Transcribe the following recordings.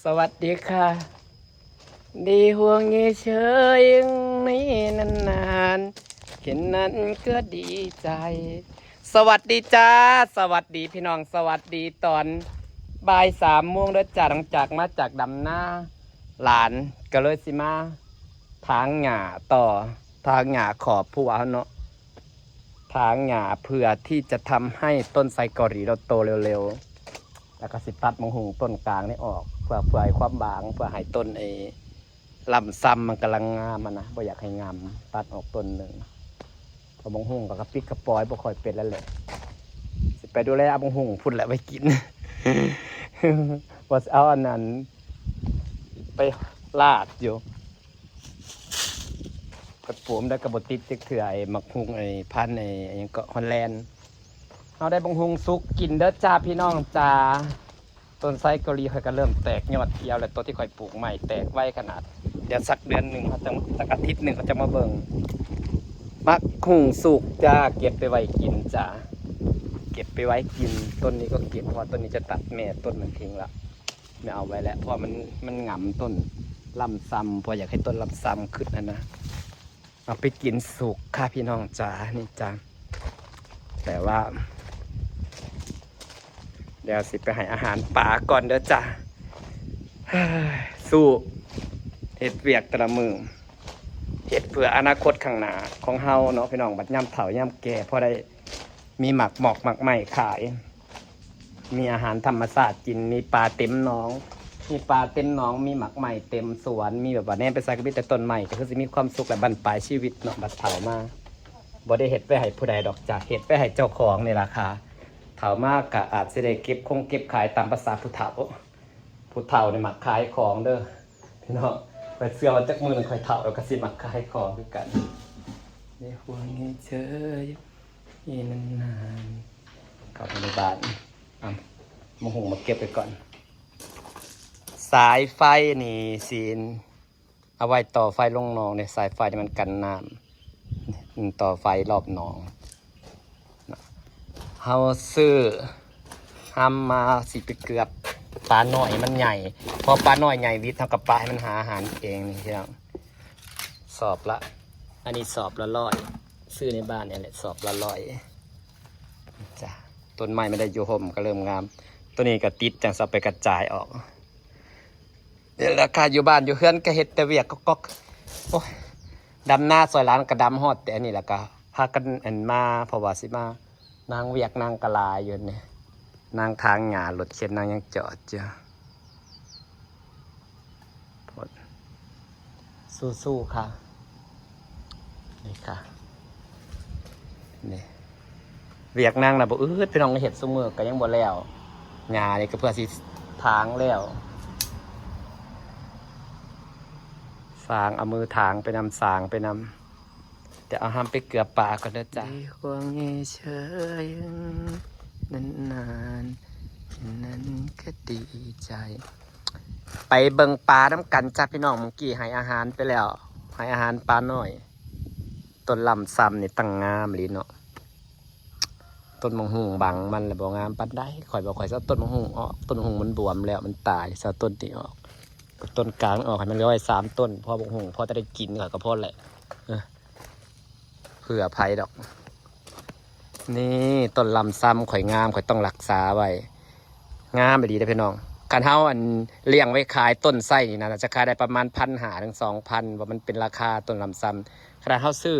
สวัสดีค่ะดีห่วงเงยเฉยนี่นานๆเห็นนั้นก็ดีใจสวัสดีจ้าสวัสดีพี่น้องสวัสดีตอนบ่าย3 โมงแล้วจ้าหลังจากมาจากดำหน้าหลานก็เลยสิมาทางหญ้าต่อทางหญ้าขอบผู้เอาเนาะทางหญ้าเพื่อที่จะทำให้ต้นไทรเกาหลีเราโตเร็วๆแล้วก็สิตัดมังหุงต้นกลางนี่ออกเพื่อให้ความบางเพื่อให้ต้นลำซ้ำมันกำลังงามมันนะบ่อยากให้งามตัดออกต้นหนึ่งพอมังหุงกับกระปิกกระปอยบ่ค่อยเป็นแล้วแหละสิไปดูแลมังหุงพุ่นแหละไปกิน ว่าเอาอันนั้นไปลาดอยู่กระปุมได้กระบติดเถื่อมักหุงพันยังเกาะฮอลแลนด์เอาได้บังหุงสุกกินเด้อจ้าพี่น้องจ้าต้นไทรเกาหลีค่อยก็เริ่มแตกยอดเดียวแล้วตัวที่ค่อยปลูกใหม่แตกไว้ขนาดเดี๋ยวสักเดือนหนึ่งเขาจะสักอาทิตย์หนึ่งเขาจะมาเบิ่งมักหุงสุกจ้าเก็บไปไว้กินจ้าเก็บไปไว้กินต้นนี้ก็เก็บเพราะต้นนี้จะตัดแม่ต้นมันทิ้งละไม่เอาไว้แล้วเพราะมันหงำต้นลำซ้ำเพราะอยากให้ต้นลำซ้ำขึ้นนะเอาไปกินสุกค่ะพี่น้องจ้านี่จ้าแต่ว่าเดี๋ยวสิไปให้อาหารป่าก่อนเด้อจ้าสู้เฮ็ดเวียกแต่ละมือเฮ็ดเพื่ออนาคตข้างหน้าของเฮาเนาะพี่น้องบัดย่ำเฒ่าย่ำแก่พอได้มีหมักหมอกหมักไหม้ขายมีอาหารธรรมชาติกินมีปลาเต็มหนองมีปลาเต็มหนองมีหมักไหม้เต็มสวนมีแบบว่าแน่ไปใส่กระบี่แต่ต้นใหม่ก็คือสิมีความสุขและบรรปลายชีวิตเนาะบัดเฒ่ามาบ่ได้เฮ็ดไปให้ผู้ใดดอกจ้ะเฮ็ดไปให้เจ้าของนี่ล่ะค่ะเฒ่ามากก็อาจสิได้เก็บขายตามภาษาผู้เฒ่าเนี่ยมักขายของเด้อพี่น้องไปเสื้อวันจักมือมันค่อยเฒ่าแล้วก็สิมักขายของด้วยกันนี่ห่วงให้เฉยอีนานๆเข้าไปในบ้านมาหุงมาเก็บไปก่อนสายไฟนี่สินเอาไว้ต่อไฟลงหนองเนี่ยสายไฟมันกันน้ำต่อไฟรอบหนองเฮาซื้อทำมาสิไปเกือบปลาหน่อยมันใหญ่พอปลาหน่อยใหญ่วิทย์ทำกับปลาให้มันหาอาหารเองนี่พี่น้องสอบละอันนี้สอบละ100ซื้อในบ้านเนี่ยแหละสอบละ100จ้ะต้นไม้ไม่ได้อยู่ห่มก็เริ่มงามตัวนี้ก็ติดจังสับไปกระจายออกเดี๋ยวราคาอยู่บ้านอยู่เฮือนก็เฮ็ดแต่เวียกก็โอ้ยดำหน้าซอยร้านกระดำฮอดแต่อันนี้แหละก็พากันมาเพราะว่าสิมานางเวียกนางกะลาอยู่เนี่ยนางทางหญ้ารถเข็นนางยังจอดเจ้าสู้ๆค่ะนี่ค่ะนี่เวียกนางนะบอกพี่น้องเห็ดซุมือก็ยังบ่แล้วหญ้านี่ก็เพื่อสิทางแล้วสางเอามือทางไปนำสางไปนำแต่เอาห้ามไปเกลือปลาก่อนนะจ๊ะห่วงเฉยนานๆนั้นก็ดีใจไปเบิ่งปลาน้ำกันจ้าพี่น้องเมื่อกี้ให้อาหารไปแล้วให้อาหารปลาหน่อยต้นลำซ้ำนี่ตั้งงามเลยเนาะต้นมะฮุ่งบังมันเลยบอกงามปัดได้ข่อยบอกข่อยซะต้นมะฮุ่งออกต้นมะฮุ่งมันบวมแล้วมันตายซะต้นนี้ออกต้นกลางออกให้มันเหลือไว้3 ต้นพอมะฮุ่งพอจะได้กินก็พอแหละเผื่อภัยดอกนี่ต้นลำซ้ำข่อยงามข่อยต้องรักษาไว้งามไปดีนะพี่น้องการเฮาเลี้ยงไว้ขายต้นไส้นี่นะจะขายได้ประมาณ1,500 ถึง 2,000ว่ามันเป็นราคาต้นลำซ้ำขนาดเฮาซื้อ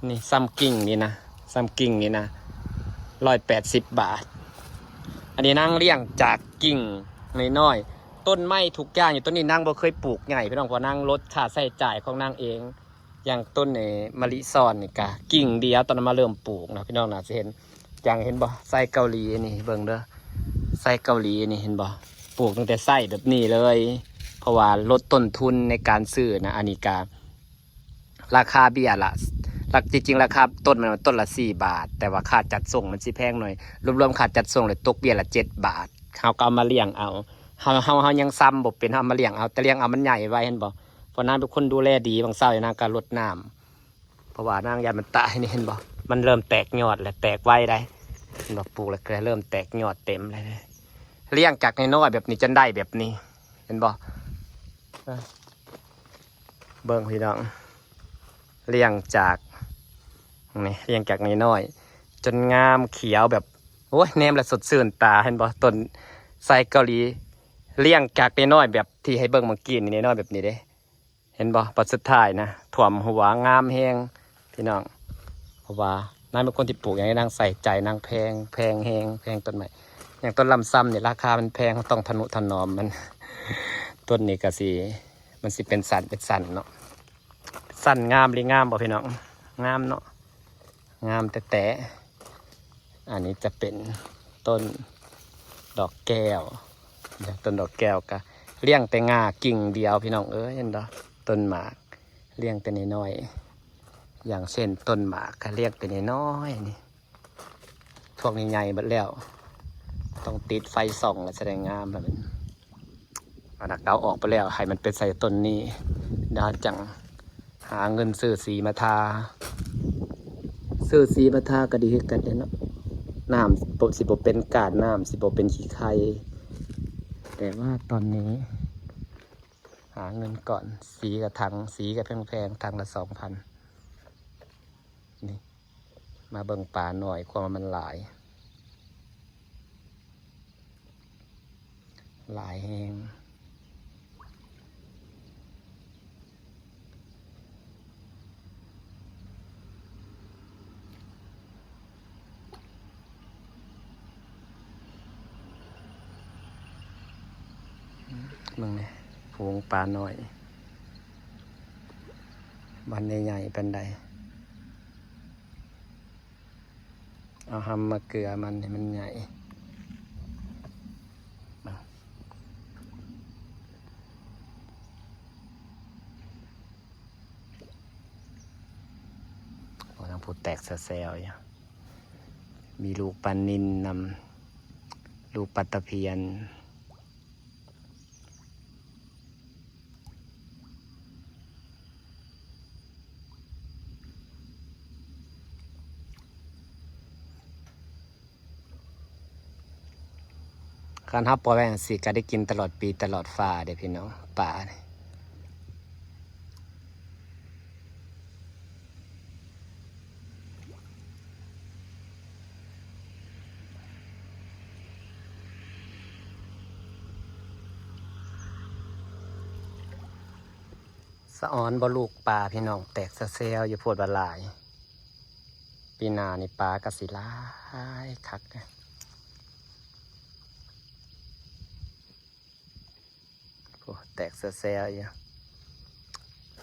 นี่ซ้ำกิ่งนี่นะซ้ำกิ่งนี่นะ180 บาทอันนี้นั่งเลี้ยงจากกิ่งน้อยๆต้นไม้ทุกอย่างอยู่ต้นนี้นั่งบ่เคยปลูกใหญ่พี่น้องเพราะนั่งลดค่าใช้จ่ายของนั่งเองอย่างต้นมะลิซ้อนนี่กะกิ่งเดียวตอนนั้นมาเริ่มปลูกนะพี่น้องนะจะเห็นอย่างเห็นบ่ไส้เกาหลีนี่เบิ่งเด้อไส้เกาหลีนี่เห็นบ่ปลูกตั้งแต่ไส้แบบนี้เลยเพราะว่าลดต้นทุนในการซื้อนะอันนี้กะราคาเบี้ยละจริงๆราคาต้นมันต้นละ4 บาทแต่ว่าค่าจัดส่งมันสิแพงหน่อยรวมๆค่าจัดส่งเลยตกเบี้ยละ7 บาทเขาก็เอามาเลี้ยงเอาเฮายังซ้ำบ่เป็นเฮามาเลี้ยงเอาแต่เลี้ยงเอามันใหญ่ไว้เห็นบ่เพราะนางเป็นคนดูแลดีบางเศร้านางก็รดน้ำเพราะว่านางยามันตายนี่เห็นบ่มันเริ่มแตกยอดแล้วแตกไว้ได้ดอกปลูกแล้วก็เริ่มแตกยอดเต็มเลยเลี้ยงจากน้อยๆแบบนี้จนได้แบบนี้ เห็นบ่เบิ่งพี่น้องเลี้ยงจากนี่เลี้ยงจากน้อยๆจนงามเขียวแบบโอ้ยแนมและสดชื่นตาเห็นบ่ต้นไทรเกาหลีเลี้ยงจากน้อยๆแบบที่ให้เบิ่งเมื่อกี้นี่น้อยๆแบบนี้เด้เห็นบ่ปัจสุดท้ายนะถ่วมหัวงามแฮงพี่น้องเพราะว่านางเป็นคนที่ปลูกอย่างนี้นางใส่ใจนางแพงแฮงแพงต้นใหม่อย่างต้นลำซ้ำเนี่ยราคามันแพงเขาต้องทนุถนอมมัน ต้นนี้ก็สิมันสิเป็นสันเนาะสันงามหรืองามบ่พี่น้องงามเนาะงามแต่อันนี้จะเป็นต้นดอกแก้วต้นดอกแก้วก็เลี้ยงแต่ง่ากิ่งเดียวพี่น้องเห็นบ่ต้นหมากเลี้ยงแต่น้อยๆอย่างเช่นต้นหมากก็เลี้ยงแต่น้อยๆนี่พวกนี้ใหญ่หมดแล้วต้องติดไฟส่องและแสดงงามแบบนี้เอาดักเอาออกไปแล้วให้มันเป็นใส่ต้นนี้ดาจังหาเงินซื้อสีมาทาก็ดีกันเนาะน้ำสิบเป็นกาดน้ำสิบเป็นขี้ไข่แต่ว่าตอนนี้หาเงินก่อนสีกับแพงๆถังละ2,000นี่มาเบิ่งป่าหน่อยความมันหลายแหงมึงเนี่ยฝูงปลาหน่อยบันใหญ่ๆเป็นใดเอาหำมาเกลือมันให้มันใหญ่ต้องพูดแตกแซวๆอย่างมีลูกปลานิลนำลูกปลาตะเพียนการฮับปล่อยไว้สิก็ได้กินตลอดปีตลอดฟ้าเด้พี่น้องป่าสะออนบ่ลูกปลาพี่น้องแตกเซลอยู่โพดบาลายปีหน้านี่ปลากระสิลายคักแตกเซลอยู่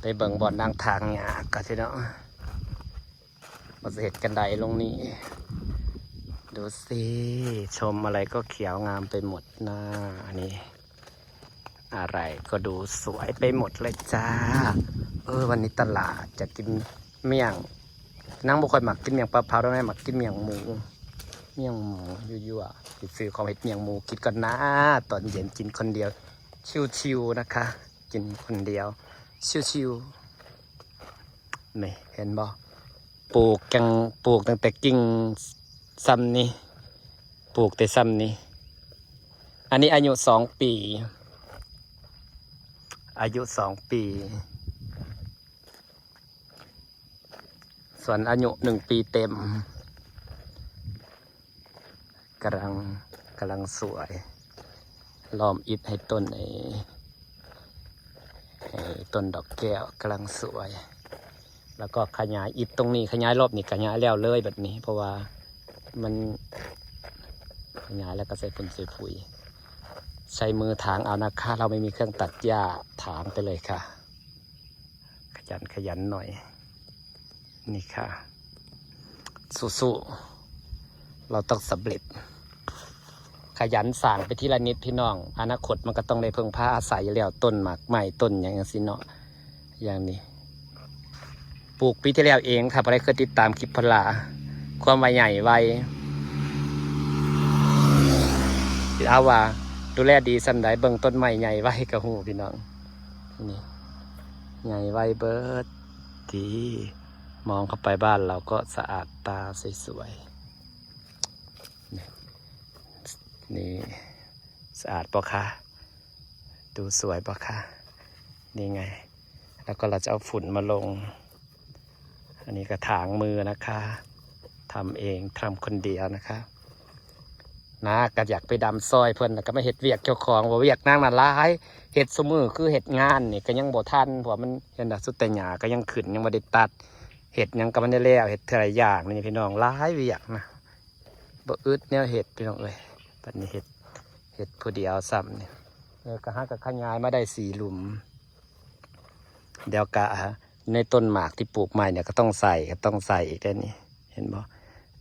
ไปเบิ่งบ่อนนางทางหญ้าก็สิเนาะมาเสร็จกันไดลงนี้ดูสิชมอะไรก็เขียวงามไปหมดนะนี่อะไรก็ดูสวยไปหมดเลยจ้าวันนี้ตลาดจะกินเมี่ยงนั่งบุคคลหมักกินเมี่ยงปลาเผาได้ไหมหมักกินเมี่ยงหมูยั่วๆติดซื้อของเห็ดเมี่ยงหมูกินก่อนนะตอนเย็นกินคนเดียวชิวๆนะคะกินคนเดียวชิวๆนี่เห็นบ่ปลูกตั้งแต่กิ่งซ้ำนี่ปลูกแต่ซ้ำนี่อันนี้อายุ2 ปีส่วนอายุ1 ปีเต็มกำลังสวยล้อมอิฐให้ต้นต้นดอกแก้วกำลังสวยแล้วก็ขยายอิฐตรงนี้ขยายรอบนี้ขยายแล้วเลยแบบนี้เพราะว่ามันขยายแล้วก็ใส่ฝุ่นใส่ปุ๋ยใช้มือถางเอานะคะเราไม่มีเครื่องตัดหญ้าถางไปเลยค่ะขยันหน่อยนี่ค่ะสู้ๆเราต้องสำเร็จขยันสร้างไปทีละนิดพี่น้องอนาคตมันก็ต้องได้เพิ่งพาอาศัยแล้วต้นหมากไม้ต้นอย่างนี้สิเนาะอย่างนี้ปลูกปีที่แล้วเองค่ะอะไรเคยติดตามคลิปพลาความใหญ่ไวเอาว่าดูแลดีสันไดเบิ่งต้นไม้ใหญ่ไว้กับหูพี่น้องนี่ใหญ่ไว้เบิดดีมองเข้าไปบ้านเราก็สะอาดตาสวยๆนี่สะอาดปะคะ ดูสวยปะคะนี่ไงแล้วก็เราจะเอาฝุ่นมาลงอันนี้กระถางมือนะคะทำเองทำคนเดียวนะคะนะก็อยากไปดำซอยเพิ่นก็ไม่เห็ดเวียกเจ้าของว่าเวียกนางน่ะร้ายเห็ดสมือคือเห็ดงานนี่ก็ยังบ่ทันเพราะมันเห็นดสุดแต่หญ้าก็ยังขึ้นยังบ่ได้ตัดเห็ดยังก็ไม่ได้แล้วเห็ดเท่าไรอย่างนี่พี่น้องร้ายเวียกนะบ่อึดแนวเห็ดพี่น้องเอ้ยปันนี้เห็ดผู้เดียวซ้ำเนี่ยก็หากับขยายมาได้4 หลุมเดี๋ยวกะในต้นหมากที่ปลูกใหม่เนี่ยก็ต้องใส่อีกได้นี่เห็นบ่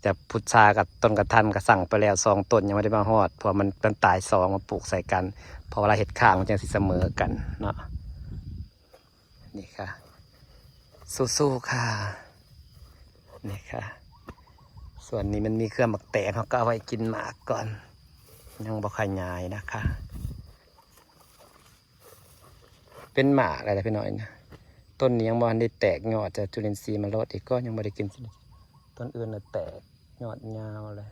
จะพุทรากับต้นกระทันก็สั่งไปแล้ว2 ต้นยังไม่ได้มาฮอดเพราะมันตาย2มาปลูกใส่กันพอเวลาเห็ดข้างมันจะสิเสมอกันเนาะนี่ค่ะสู้ๆค่ะนี่ค่ะส่วนนี้มันมีเครื่องหมักแตงเขาก็เอาไว้กินหมากก่อนยังบ่ขยายนะคะเป็นหมากอะไรพี่น้อยนะต้นนี้ยังบ่ได้แตกยอดจะจุลินทรีย์มาลดอีกก็ยังไม่ได้กินต้นอื่นน่ะแตกยอดยาวเลย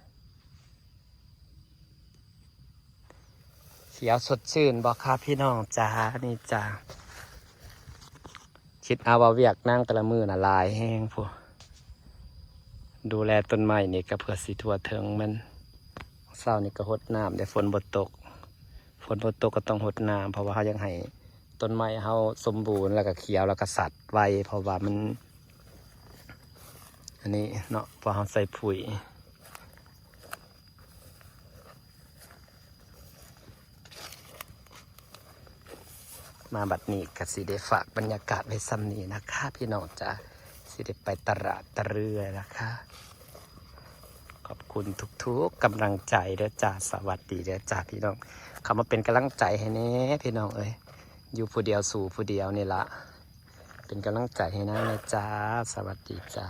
เขียวสดชื่นบอกครับพี่น้องจ้านี่จ้าคิดเอาว่าเวียกนั่งแต่ละมือน่ะลายแห้งพวกดูแลต้นไม้นี่ก็เพื่อสิทั่วถึงมันเศร้านี่ก็หดน้ำแต่ฝนบ่ตกก็ต้องหดน้ำเพราะว่าเขายังให้ต้นไม้เขาสมบูรณ์แล้วก็เขียวแล้วก็สัดไว้เพราะว่ามันอันนี้เนาะพอเขาใส่ปุ๋ยมาบัดนี้ก็สิได้ฝากบรรยากาศไว้ซ้ำนี้นะคะพี่น้องจ้าสิได้ไปตลาดตะเรือนะคะขอบคุณทุกๆกำลังใจเด้อจ้าสวัสดีเด้อจ้าพี่น้องเข้ามาเป็นกำลังใจให้แน่พี่น้องเอ้ยอยู่ผู้เดียวสู่ผู้เดียวนี่ละเป็นกำลังใจให้นะจ้าสวัสดีจ้า